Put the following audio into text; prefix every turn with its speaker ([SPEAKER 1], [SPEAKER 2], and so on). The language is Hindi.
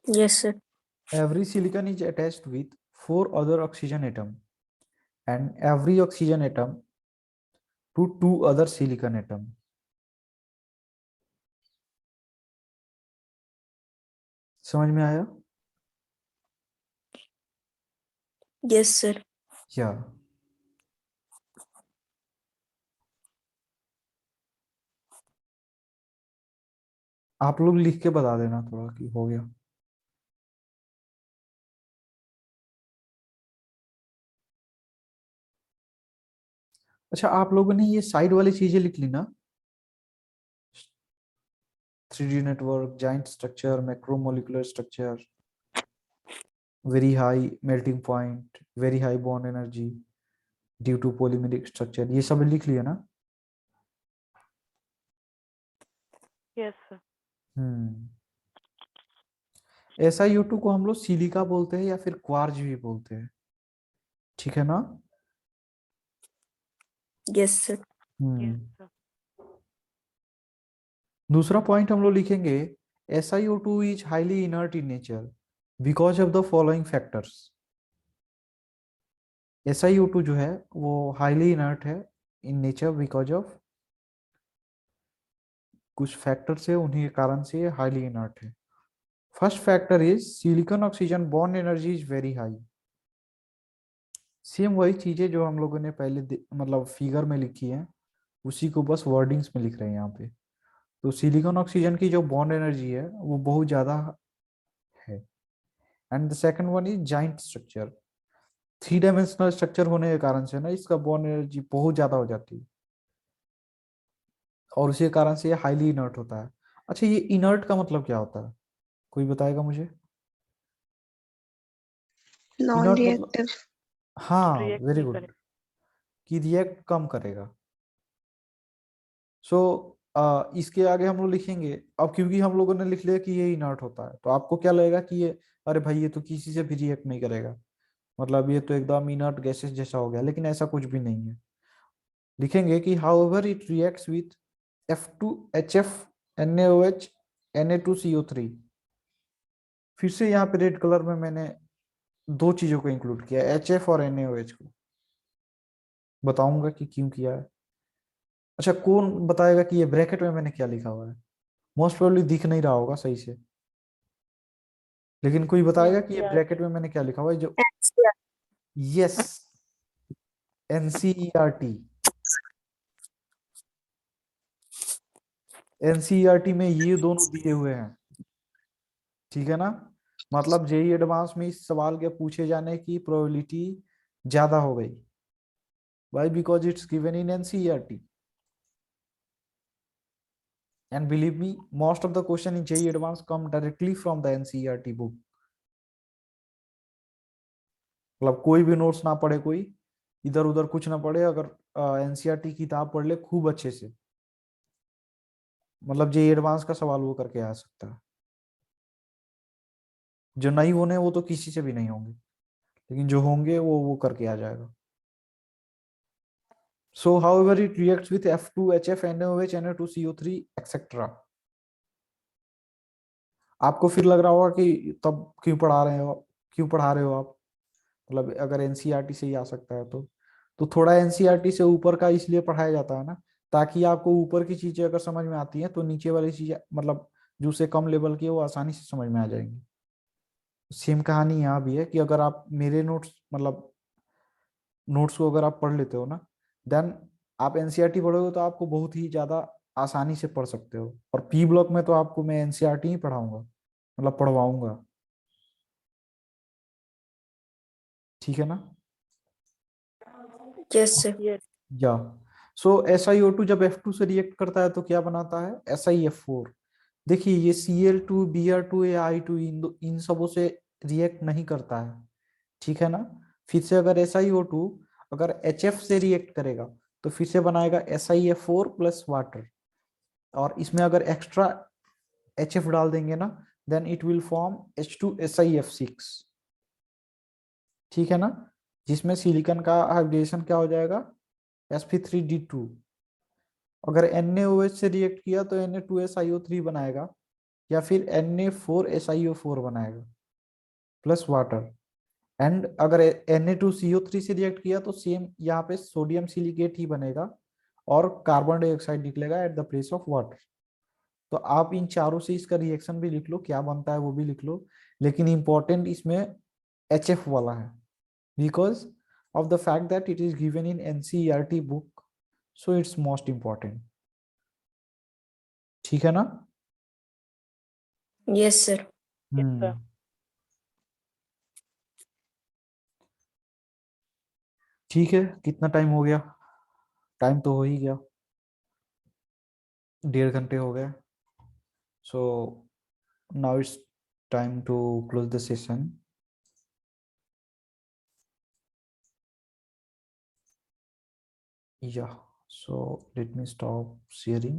[SPEAKER 1] Yes, sir.
[SPEAKER 2] Every silicon is attached with 4 other oxygen atom and every oxygen atom to 2 other silicon atom. समझ में आया?
[SPEAKER 1] Yes, sir.
[SPEAKER 2] या आप लोग लिख के बता देना थोड़ा कि हो गया। अच्छा, आप लोगों ने ये साइड वाली चीजें लिख ली ना? 3D network, giant structure, macromolecular structure, very high melting point, very high bond energy due to polymeric structure, ये सब लिख लिया ना?
[SPEAKER 3] Yes sir.
[SPEAKER 2] SiO2 को हम लोग सिलिका बोलते हैं या फिर क्वार्ज भी बोलते हैं, ठीक है ना?
[SPEAKER 1] Yes, sir.
[SPEAKER 3] Yes sir.
[SPEAKER 2] दूसरा पॉइंट हम लोग लिखेंगे, SiO2 is highly inert in nature because of the following factors. SiO2 जो है वो हाईली इनर्ट है इन नेचर बिकॉज ऑफ कुछ फैक्टर्स है, उन्हीं के कारण से ये हाईली इनर्ट है। First factor is silicon oxygen bond energy is very high. Same वही चीजें जो हम लोगों ने पहले मतलब फिगर में लिखी है, उसी को बस वर्डिंग्स में लिख रहे हैं यहाँ पे। तो सिलिकॉन ऑक्सीजन की जो बॉन्ड एनर्जी है वो बहुत ज्यादा है। And the second one is giant structure. 3 dimensional structure होने के कारण से ना इसका बॉन्ड एनर्जी बहुत ज्यादा हो जाती है और उसी के कारण से ये हाईली इनर्ट होता है। अच्छा, ये इनर्ट का मतलब क्या होता है, कोई बताएगा मुझे? इनर्ट मतलब,
[SPEAKER 1] Non-reactive.
[SPEAKER 2] हाँ
[SPEAKER 3] रिएक्ट
[SPEAKER 2] वेरी
[SPEAKER 3] नहीं
[SPEAKER 2] गुड,
[SPEAKER 3] करेगा।
[SPEAKER 2] कि रिएक्ट कम करेगा। सो इसके आगे हम लोग लिखेंगे, अब क्योंकि हम लोगों ने लिख लिया कि ये इनर्ट होता है, तो आपको क्या लगेगा कि ये, अरे भाई ये तो किसी से भी रिएक्ट नहीं करेगा, मतलब ये तो एकदम इनर्ट गैसेस जैसा हो गया, लेकिन ऐसा कुछ भी नहीं है। लिखेंगे कि however it reacts with F2HF NaOH Na2CO3। फिर से यहाँ पे रेड कलर में मैंने 2 चीजों को इंक्लूड किया, HF और NaOH को, बताऊंगा कि क्यों किया है। अच्छा, कौन बताएगा कि ये ब्रैकेट में मैंने क्या लिखा हुआ है? मोस्ट प्रोबेबली दिख नहीं रहा होगा सही से, लेकिन कोई बताएगा कि ये ब्रैकेट में मैंने क्या लिखा हुआ है जो?
[SPEAKER 1] NCR.
[SPEAKER 2] Yes, NCERT। NCERT में ये दोनों दिए हुए हैं, ठीक है ना? मतलब जेई एडवांस में इस सवाल के पूछे जाने की प्रोबेबिलिटी ज्यादा हो गई। Why? Because it's given in NCERT. And believe me, most of the question in JEE Advanced come directly from the NCERT book. मतलब कोई भी नोट्स ना पढ़े, कोई इधर उधर कुछ ना पढ़े, अगर NCERT किताब पढ़ ले खूब अच्छे से, मतलब JEE एडवांस का सवाल वो करके आ सकता है। जो नहीं होने वो तो किसी से भी नहीं होंगे, लेकिन जो होंगे वो करके आ जाएगा। So however it reacts with F2HF NaOH Na2CO3 etc. आपको फिर लग रहा होगा कि तब क्यों पढ़ा रहे हो आप, मतलब अगर एनसीईआरटी से ही आ सकता है तो थोड़ा एनसीईआरटी से ऊपर का इसलिए पढ़ाया जाता है ना, ताकि आपको ऊपर की चीजें अगर समझ में आती हैं तो नीचे वाली चीजें, मतलब जो से कम लेवल की है वो आसानी से समझ में आ जाएंगी। सेम कहानी यहाँ भी है कि अगर आप मेरे नोट्स को अगर आप पढ़ लेते हो ना, देन आप एनसीईआरटी पढ़ोगे तो आपको बहुत ही ज्यादा आसानी से पढ़ सकते हो। और पी ब्लॉक में तो आपको मैं एनसीईआरटी ही पढ़ाऊंगा, मतलब पढ़वाऊंगा, ठीक है ना?
[SPEAKER 1] Yes, sir.
[SPEAKER 3] यस।
[SPEAKER 2] या सो SiO2 जब F2 से रिएक्ट करता है तो क्या बनाता है? SiF4। देखिए ये Cl2 Br2 या I2 इन सबों से रिएक्ट नहीं करता है, ठीक है ना? फिर से अगर SiO2 अगर HF से रिएक्ट करेगा तो फिर से बनाएगा SiF4 प्लस वाटर, और इसमें अगर एक्स्ट्रा HF डाल देंगे ना, then it will form H2SiF6, ठीक है ना? जिसमें सिलिकॉन का हाइब्रिडेशन क्या हो जाएगा? sp3d2। अगर NaOH से रिएक्ट किया तो Na2SiO3 बनाएगा, या फिर Na4SiO4 बनाएगा प्लस वाटर। एंड अगर Na2CO3 से रिएक्ट किया तो सेम यहाँ पे सोडियम सिलिकेट ही बनेगा और कार्बन डाइऑक्साइड निकलेगा at the place of water. तो आप इन चारों से इसका रिएक्शन भी लिख लो, क्या बनता है वो भी लिख लो, लेकिन इंपॉर्टेंट इसमें HF वाला है because of the fact that it is given in NCERT book, so it's most important. ठीक है ना?
[SPEAKER 1] Yes sir.
[SPEAKER 3] sir.
[SPEAKER 2] ठीक है, कितना टाइम हो गया? टाइम तो हो ही गया, 1.5 घंटे हो गए। So now it's time to close the session. Yeah, so let me stop sharing.